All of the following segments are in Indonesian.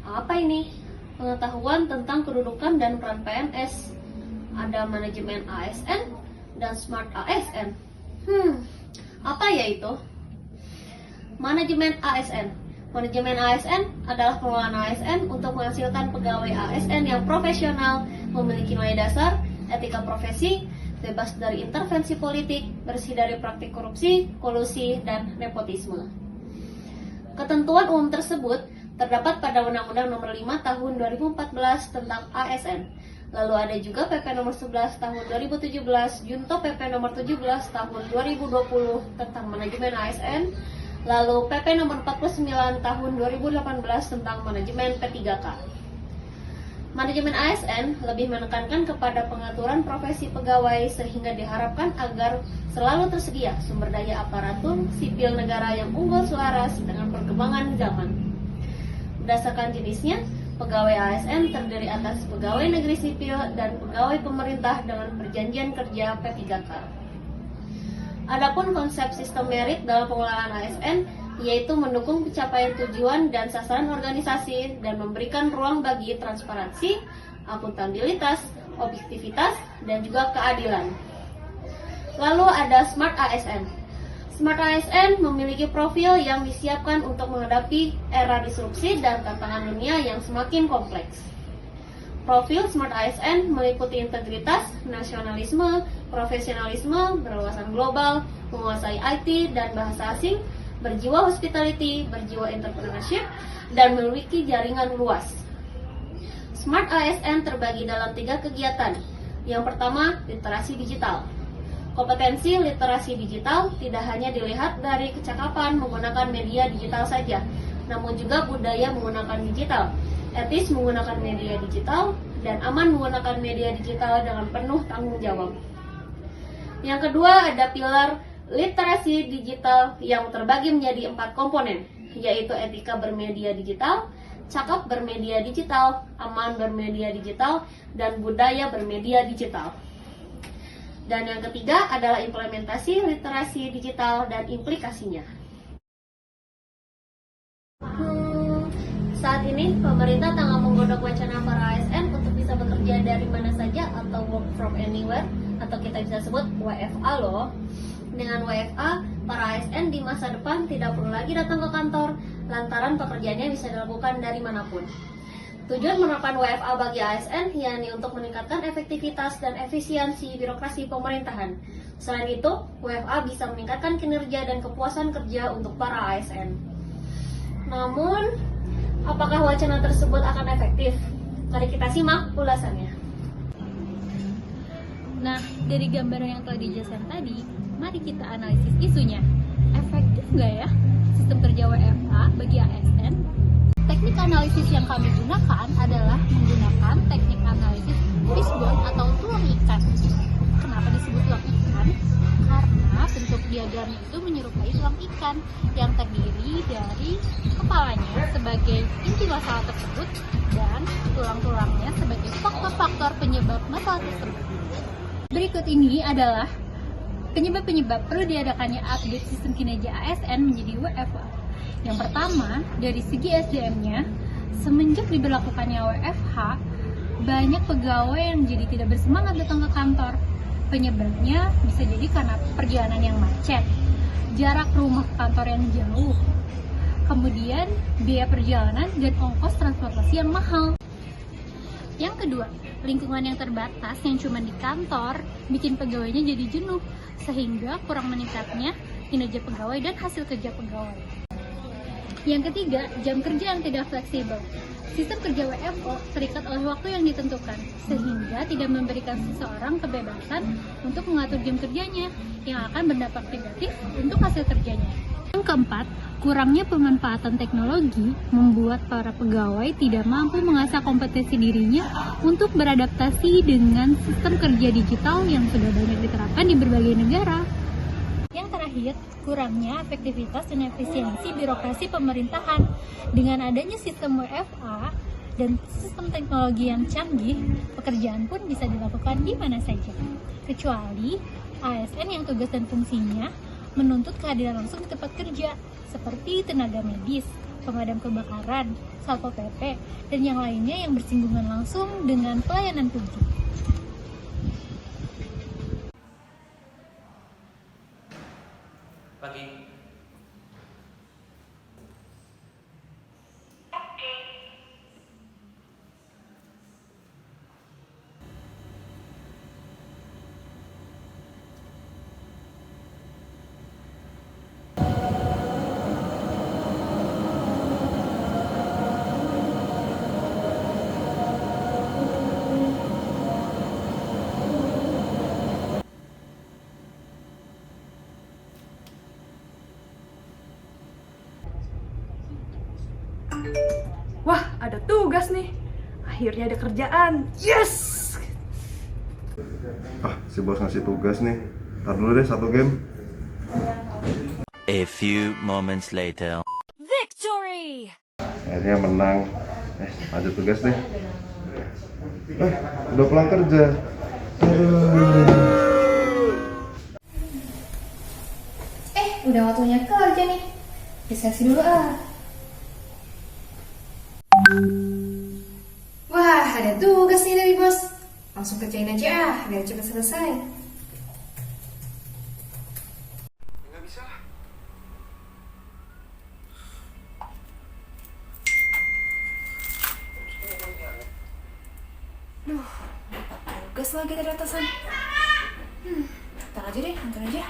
Apa ini? Pengetahuan tentang kedudukan dan peran PNS. Ada manajemen ASN dan smart ASN. Apa ya itu? Manajemen ASN. Manajemen ASN adalah pengelolaan ASN untuk menghasilkan pegawai ASN yang profesional, memiliki nilai dasar, etika profesi, bebas dari intervensi politik, bersih dari praktik korupsi, kolusi, dan nepotisme. Ketentuan umum tersebut terdapat pada Undang-Undang Nomor 5 Tahun 2014 tentang ASN. Lalu ada juga PP Nomor 11 Tahun 2017, Junto PP Nomor 17 Tahun 2020 tentang manajemen ASN. Lalu PP Nomor 49 Tahun 2018 tentang manajemen P3K. Manajemen ASN lebih menekankan kepada pengaturan profesi pegawai sehingga diharapkan agar selalu tersedia sumber daya aparatur sipil negara yang unggul selaras dengan perkembangan zaman. Berdasarkan jenisnya, pegawai ASN terdiri atas pegawai negeri sipil dan pegawai pemerintah dengan perjanjian kerja P3K. Adapun konsep sistem merit dalam pengelolaan ASN yaitu mendukung pencapaian tujuan dan sasaran organisasi dan memberikan ruang bagi transparansi, akuntabilitas, objektivitas, dan juga keadilan. Lalu ada Smart ASN. Smart ASN memiliki profil yang disiapkan untuk menghadapi era disrupsi dan tantangan dunia yang semakin kompleks. Profil Smart ASN meliputi integritas, nasionalisme, profesionalisme, berwawasan global, menguasai IT dan bahasa asing, berjiwa hospitality, berjiwa entrepreneurship, dan memiliki jaringan luas. Smart ASN terbagi dalam 3 kegiatan. Yang pertama, literasi digital. Kompetensi literasi digital tidak hanya dilihat dari kecakapan menggunakan media digital saja, namun juga budaya menggunakan digital, etis menggunakan media digital, dan aman menggunakan media digital dengan penuh tanggung jawab. Yang kedua, ada pilar literasi digital yang terbagi menjadi 4 komponen, yaitu etika bermedia digital, cakap bermedia digital, aman bermedia digital, dan budaya bermedia digital. Dan yang ketiga adalah implementasi literasi digital dan implikasinya. Saat ini pemerintah tengah menggodok wacana para ASN untuk bisa bekerja dari mana saja atau work from anywhere, atau kita bisa sebut WFA loh. Dengan WFA, para ASN di masa depan tidak perlu lagi datang ke kantor, lantaran pekerjaannya bisa dilakukan dari manapun. Tujuan menerapkan WFA bagi ASN yakni untuk meningkatkan efektivitas dan efisiensi birokrasi pemerintahan. Selain itu, WFA bisa meningkatkan kinerja dan kepuasan kerja untuk para ASN. Namun, apakah wacana tersebut akan efektif? Mari kita simak ulasannya. Nah, dari gambaran yang telah dijelaskan tadi, mari kita analisis isunya. Efektif nggak ya sistem kerja WFA bagi ASN? Teknik analisis yang kami gunakan adalah menggunakan teknik analisis fishbone atau tulang ikan. Kenapa disebut tulang ikan? Karena bentuk diagramnya itu menyerupai tulang ikan yang terdiri dari kepalanya sebagai inti masalah tersebut dan tulang-tulangnya sebagai faktor-faktor penyebab masalah tersebut. Berikut ini adalah penyebab-penyebab perlu diadakannya update sistem kinerja ASN menjadi WFA. Yang pertama, dari segi SDM-nya, semenjak diberlakukannya WFH, banyak pegawai yang jadi tidak bersemangat datang ke kantor. Penyebabnya bisa jadi karena perjalanan yang macet, jarak rumah ke kantor yang jauh, kemudian biaya perjalanan dan ongkos transportasi yang mahal. Yang kedua, lingkungan yang terbatas yang cuma di kantor bikin pegawainya jadi jenuh, sehingga kurang meningkatnya kinerja pegawai dan hasil kerja pegawai. Yang ketiga, jam kerja yang tidak fleksibel. Sistem kerja WFO terikat oleh waktu yang ditentukan, sehingga tidak memberikan seseorang kebebasan untuk mengatur jam kerjanya, yang akan berdampak negatif untuk hasil kerjanya. Yang keempat, kurangnya pemanfaatan teknologi membuat para pegawai tidak mampu mengasah kompetensi dirinya untuk beradaptasi dengan sistem kerja digital yang sudah banyak diterapkan di berbagai negara. Yang terakhir, kurangnya efektivitas dan efisiensi birokrasi pemerintahan. Dengan adanya sistem WFA dan sistem teknologi yang canggih, pekerjaan pun bisa dilakukan di mana saja. Kecuali ASN yang tugas dan fungsinya menuntut kehadiran langsung di tempat kerja, seperti tenaga medis, pemadam kebakaran, Satpol PP, dan yang lainnya yang bersinggungan langsung dengan pelayanan publik. Pagi. Wah, ada tugas nih. Akhirnya ada kerjaan. Yes! Si bos ngasih tugas nih. Ntar dulu deh, satu game. A few moments later. Akhirnya menang. Lanjut tugas deh. Udah pulang kerja. Udah waktunya kerja nih. Disesi dulu ah. Wah, ada tugas nih dari bos. Langsung kerjain aja ah, biar cepat selesai. Nggak bisa. Tugas lagi dari atasan. Ntar aja deh, ntar aja.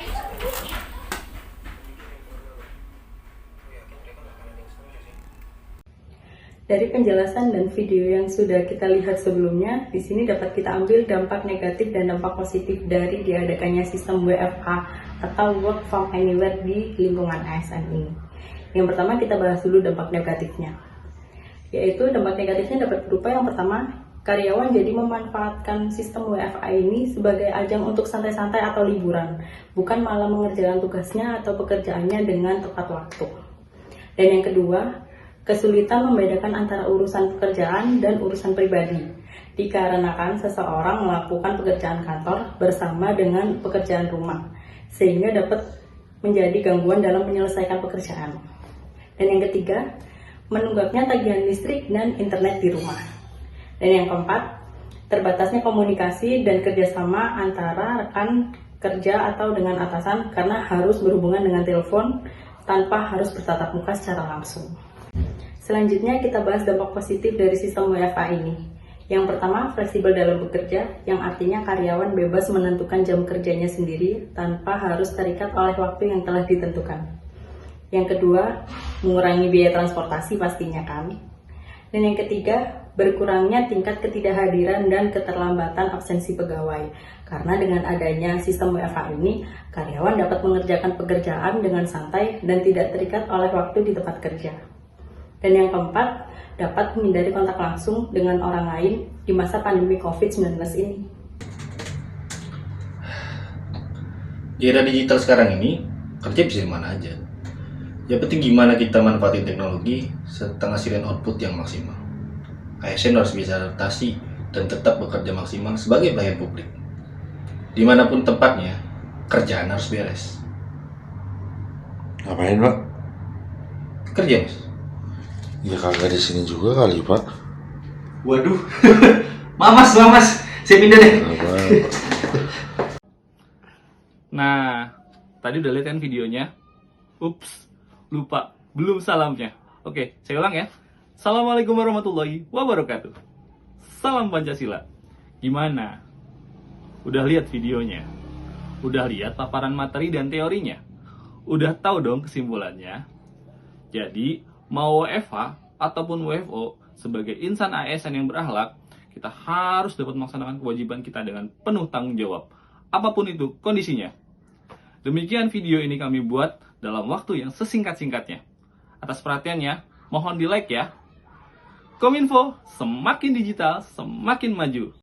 Dari penjelasan dan video yang sudah kita lihat sebelumnya, di sini dapat kita ambil dampak negatif dan dampak positif dari diadakannya sistem WFH atau Work from Anywhere di lingkungan ASN ini. Yang pertama kita bahas dulu dampak negatifnya. Yaitu dampak negatifnya dapat berupa yang pertama, karyawan jadi memanfaatkan sistem WFH ini sebagai ajang untuk santai-santai atau liburan, bukan malah mengerjakan tugasnya atau pekerjaannya dengan tepat waktu. Dan yang kedua, kesulitan membedakan antara urusan pekerjaan dan urusan pribadi, dikarenakan seseorang melakukan pekerjaan kantor bersama dengan pekerjaan rumah, sehingga dapat menjadi gangguan dalam menyelesaikan pekerjaan. Dan yang ketiga, menunggaknya tagihan listrik dan internet di rumah. Dan yang keempat, terbatasnya komunikasi dan kerjasama antara rekan kerja atau dengan atasan karena harus berhubungan dengan telepon tanpa harus bertatap muka secara langsung. Selanjutnya kita bahas dampak positif dari sistem WFH ini. Yang pertama, fleksibel dalam bekerja, yang artinya karyawan bebas menentukan jam kerjanya sendiri tanpa harus terikat oleh waktu yang telah ditentukan. Yang kedua, mengurangi biaya transportasi pastinya kan. Dan yang ketiga, berkurangnya tingkat ketidakhadiran dan keterlambatan absensi pegawai. Karena dengan adanya sistem WFH ini, karyawan dapat mengerjakan pekerjaan dengan santai dan tidak terikat oleh waktu di tempat kerja. Dan yang keempat, dapat menghindari kontak langsung dengan orang lain di masa pandemi COVID-19 ini. Di era digital sekarang ini, kerja bisa di mana aja. Yang penting gimana kita manfaatin teknologi serta ngasilin output yang maksimal. ASN harus bisa adaptasi dan tetap bekerja maksimal sebagai pelayan publik. Dimanapun tempatnya, kerjaan harus beres. Ngapain, Pak? Kerja, Mas. Ya kagak di sini juga kali, Pak. Waduh, mamas, saya pindah deh. Nah, tadi udah lihat kan videonya? Ups, lupa, belum salamnya. Oke, saya ulang ya. Assalamualaikum warahmatullahi wabarakatuh. Salam Pancasila. Gimana? Udah lihat videonya? Udah lihat paparan materi dan teorinya? Udah tahu dong kesimpulannya? Jadi, mau WFH ataupun WFO, sebagai insan ASN yang berakhlak, kita harus dapat melaksanakan kewajiban kita dengan penuh tanggung jawab, apapun itu kondisinya. Demikian video ini kami buat dalam waktu yang sesingkat-singkatnya. Atas perhatiannya, mohon di like ya. Kominfo, semakin digital, semakin maju.